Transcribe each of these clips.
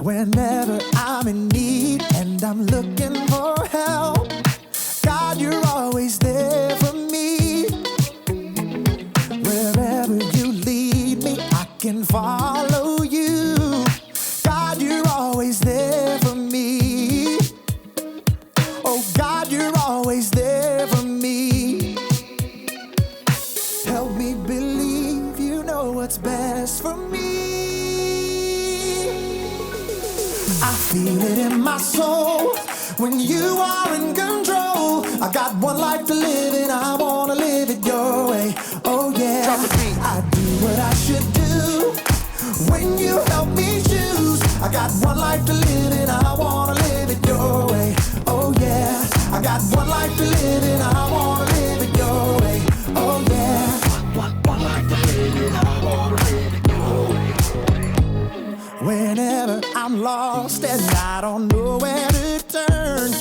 Whenever I'm in need and I'm looking for help, God, you're always there for me. Wherever you lead me, I can follow you. God, you're always there for me. Oh, God, you're always there for me. Help me believe you know what's best for me. I feel it in my soul when you are in control. I got one life to live and I wanna live it your way. Oh yeah, I do what I should do when you help me choose. I got one life to live and I wanna live it your way. Oh yeah, I got one life to live and I wanna live it your way. Oh yeah, one life to live and I wanna live it your way. Whenever I'm lost and I don't know where to turn,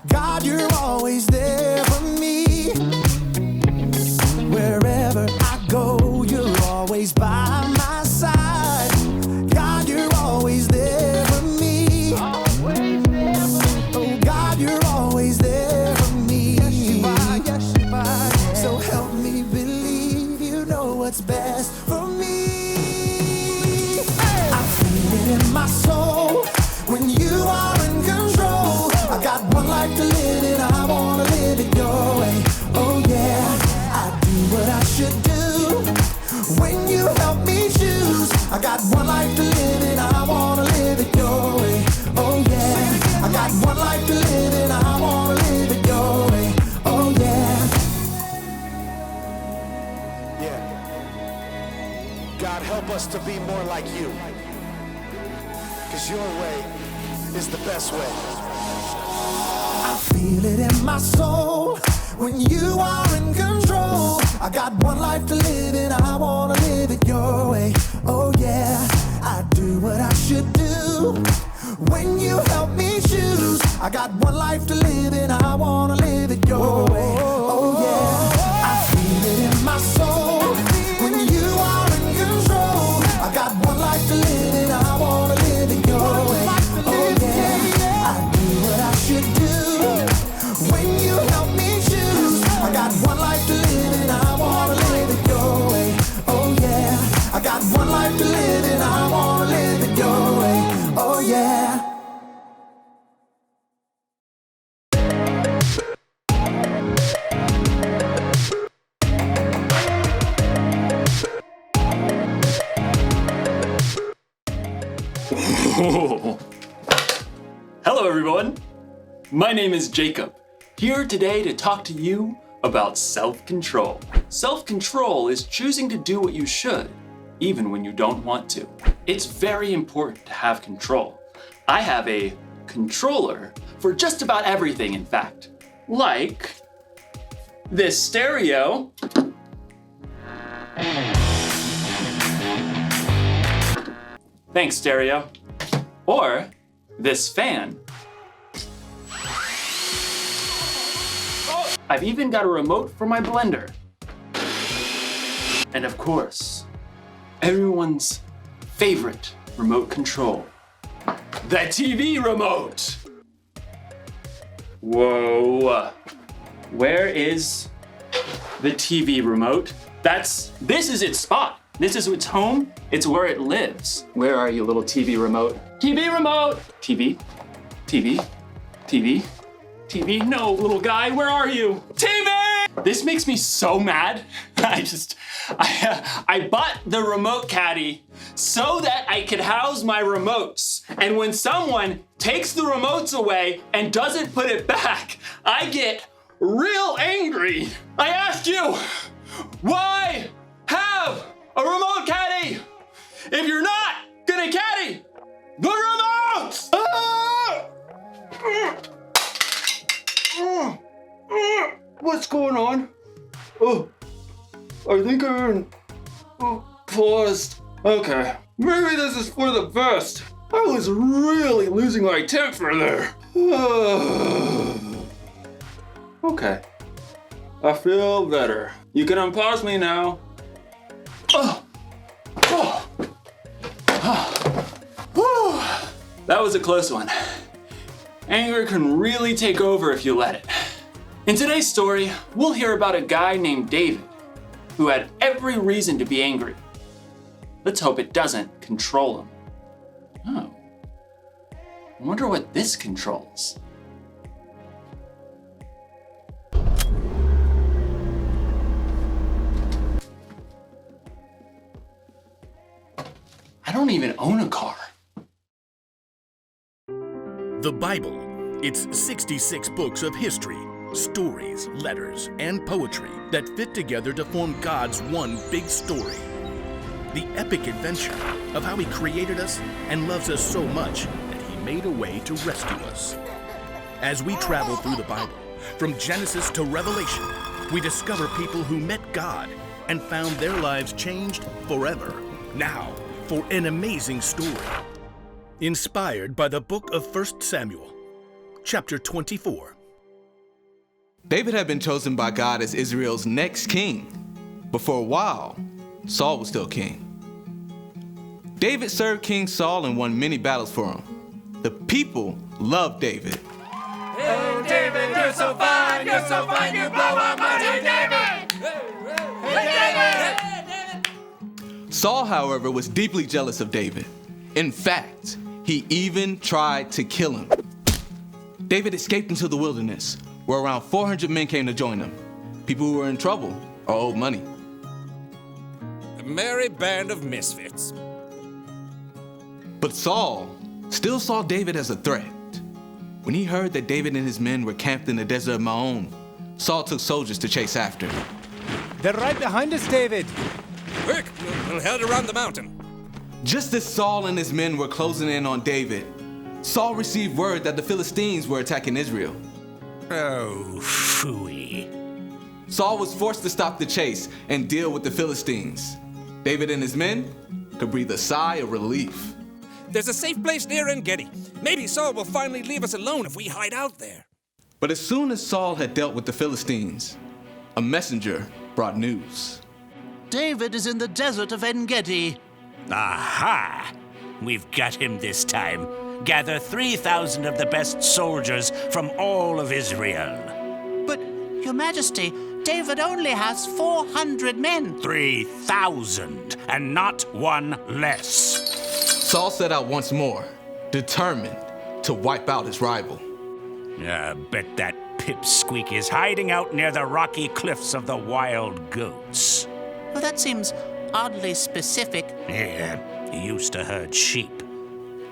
God, you're always there for me. Wherever I go, you're always by my side. God, you're always there for me. Oh, God, you're always there for me. So help me believe you know what's best for me. I feel it in my soul when you are in control. I got one life to live and I wanna live it your way. Oh yeah, I do what I should do when you help me choose. I got one life to live and I wanna live it your way. Oh yeah, I got one life to live and I wanna live it your way. Oh yeah. Yeah. God, help us to be more like you. Cause your way is the best way. I feel it in my soul when you are in control. I got one life to live and I wanna live it your way. Oh yeah, I do what I should do when you help me choose. I got one life to live and I wanna live it your way. Oh yeah, I feel it in my soul when you are in control. I got one life to live and I wanna live it your way. Oh yeah, I do what I should do when you help me choose. I got one life to live and I wanna live it your way. Oh yeah, I got one life to live and I wanna live it your way. Oh yeah. Hello everyone, my name is Jacob, here today to talk to you about self-control. Self-control is choosing to do what you should, even when you don't want to. It's very important to have control. I have a controller for just about everything, in fact. Like this stereo. Thanks, stereo. Or this fan. I've even got a remote for my blender. And of course, everyone's favorite remote control, the TV remote. Whoa, where is the TV remote? This is its spot. This is its home. It's where it lives. Where are you, little TV remote? TV remote! TV, TV, TV, TV. No, little guy, where are you? TV! This makes me so mad. I bought the remote caddy so that I could house my remotes. And when someone takes the remotes away and doesn't put it back, I get real angry. I asked you, why have a remote caddy if you're not gonna caddy the remote? What's going on? Oh, I think I'm paused. Okay, maybe this is for the best. I was really losing my temper there. Okay, I feel better. You can unpause me now. That was a close one. Anger can really take over if you let it. In today's story, we'll hear about a guy named David who had every reason to be angry. Let's hope it doesn't control him. Oh, I wonder what this controls. I don't even own a car. The Bible. It's 66 books of history, stories, letters, and poetry that fit together to form God's one big story. The epic adventure of how He created us and loves us so much that He made a way to rescue us. As we travel through the Bible, from Genesis to Revelation, we discover people who met God and found their lives changed forever. Now, for an amazing story. Inspired by the book of 1 Samuel, chapter 24. David had been chosen by God as Israel's next king, but for a while, Saul was still king. David served King Saul and won many battles for him. The people loved David. Hey, David, you're so fine, you blow our money, David! Hey, David! Saul, however, was deeply jealous of David. In fact, he even tried to kill him. David escaped into the wilderness, where around 400 men came to join him. People who were in trouble or owed money. A merry band of misfits. But Saul still saw David as a threat. When he heard that David and his men were camped in the desert of Maon, Saul took soldiers to chase after him. They're right behind us, David. Quick, we'll head around the mountain. Just as Saul and his men were closing in on David, Saul received word that the Philistines were attacking Israel. Oh, phooey. Saul was forced to stop the chase and deal with the Philistines. David and his men could breathe a sigh of relief. There's a safe place near En-Gedi. Maybe Saul will finally leave us alone if we hide out there. But as soon as Saul had dealt with the Philistines, a messenger brought news. David is in the desert of En-Gedi. Aha! We've got him this time. Gather 3,000 of the best soldiers from all of Israel. But, Your Majesty, David only has 400 men. 3,000, and not one less. Saul set out once more, determined to wipe out his rival. I bet that pipsqueak is hiding out near the rocky cliffs of the wild goats. Well, that seems oddly specific. Yeah, he used to herd sheep.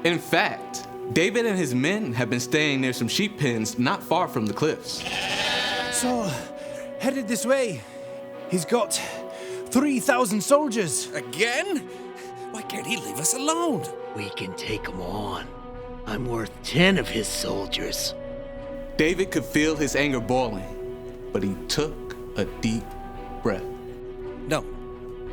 In fact, David and his men have been staying near some sheep pens not far from the cliffs. Saul, headed this way. He's got 3,000 soldiers. Again? Why can't he leave us alone? We can take him on. I'm worth 10 of his soldiers. David could feel his anger boiling, but he took a deep breath. No,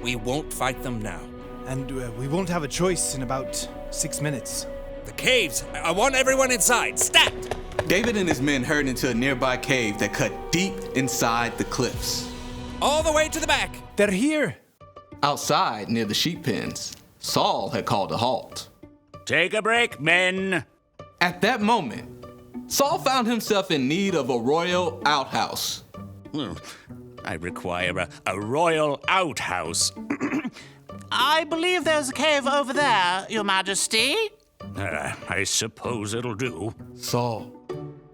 we won't fight them now. And we won't have a choice in about 6 minutes. The caves! I want everyone inside! Stat! David and his men hurried into a nearby cave that cut deep inside the cliffs. All the way to the back! They're here! Outside, near the sheep pens, Saul had called a halt. Take a break, men. At that moment, Saul found himself in need of a royal outhouse. I require a royal outhouse. I believe there's a cave over there, Your Majesty. I suppose it'll do. Saul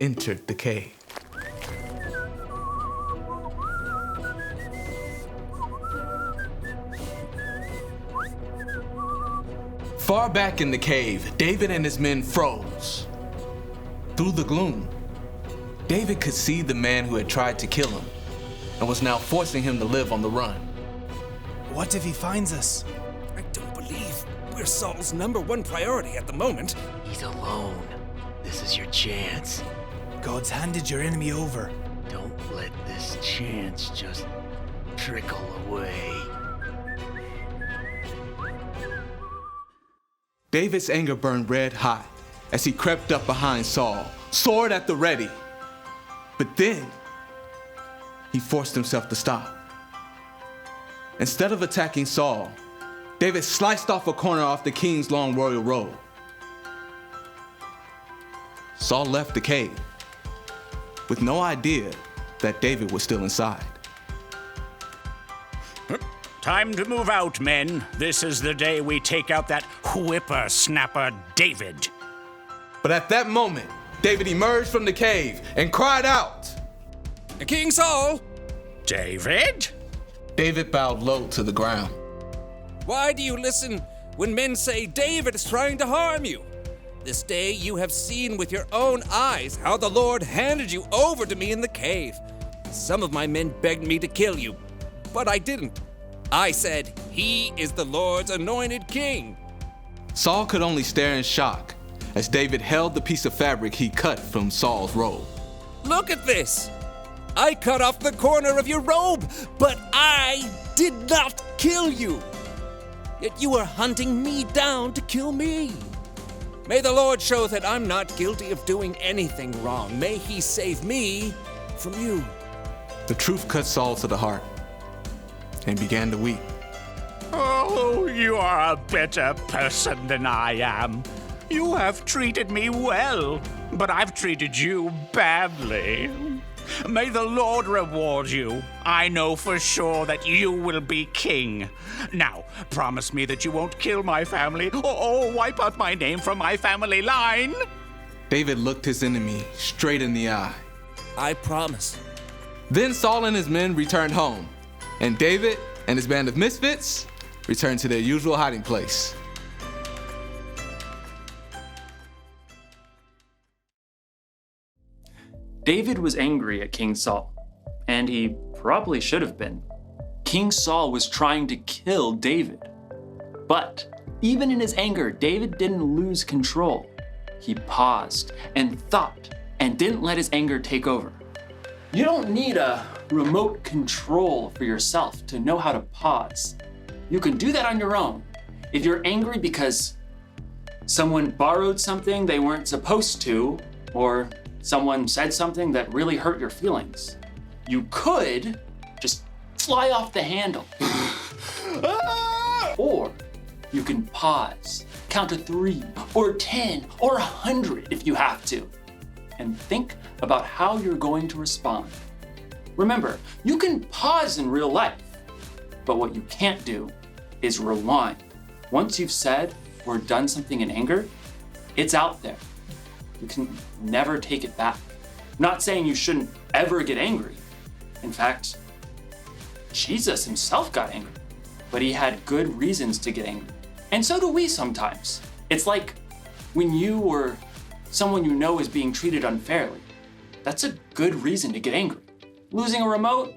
entered the cave. Far back in the cave, David and his men froze. Through the gloom, David could see the man who had tried to kill him and was now forcing him to live on the run. What if he finds us? I don't believe we're Saul's #1 priority at the moment. He's alone. This is your chance. God's handed your enemy over. Don't let this chance just trickle away. David's anger burned red hot as he crept up behind Saul, sword at the ready. But then, he forced himself to stop. Instead of attacking Saul, David sliced off a corner off the king's long royal robe. Saul left the cave with no idea that David was still inside. Time to move out, men. This is the day we take out that whippersnapper David. But at that moment, David emerged from the cave and cried out, King Saul! David? David bowed low to the ground. Why do you listen when men say David is trying to harm you? This day you have seen with your own eyes how the Lord handed you over to me in the cave. Some of my men begged me to kill you, but I didn't. I said, he is the Lord's anointed king. Saul could only stare in shock as David held the piece of fabric he cut from Saul's robe. Look at this. I cut off the corner of your robe, but I did not kill you. Yet you are hunting me down to kill me. May the Lord show that I'm not guilty of doing anything wrong. May he save me from you. The truth cut Saul to the heart and began to weep. Oh, you are a better person than I am. You have treated me well, but I've treated you badly. May the Lord reward you. I know for sure that you will be king. Now, promise me that you won't kill my family or wipe out my name from my family line. David looked his enemy straight in the eye. I promise. Then Saul and his men returned home, and David and his band of misfits returned to their usual hiding place. David was angry at King Saul, and he probably should have been. King Saul was trying to kill David. But even in his anger, David didn't lose control. He paused and thought and didn't let his anger take over. You don't need a remote control for yourself to know how to pause. You can do that on your own. If you're angry because someone borrowed something they weren't supposed to, or someone said something that really hurt your feelings, you could just fly off the handle. Or you can pause, count to 3 or 10 or 100 if you have to, and think about how you're going to respond. Remember, you can pause in real life, but what you can't do is rewind. Once you've said or done something in anger, it's out there. You can never take it back. I'm not saying you shouldn't ever get angry. In fact, Jesus himself got angry, but he had good reasons to get angry. And so do we sometimes. It's like when you or someone you know is being treated unfairly. That's a good reason to get angry. Losing a remote?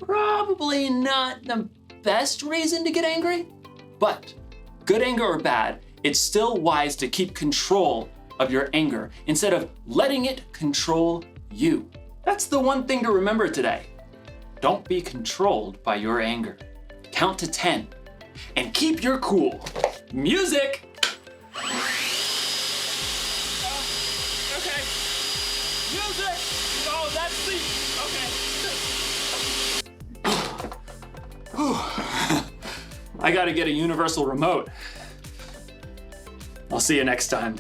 Probably not the best reason to get angry, but good anger or bad, it's still wise to keep control of your anger instead of letting it control you. That's the one thing to remember today. Don't be controlled by your anger. Count to 10 and keep your cool. Music! Okay. Music! Oh, that's the... I gotta get a universal remote. I'll see you next time.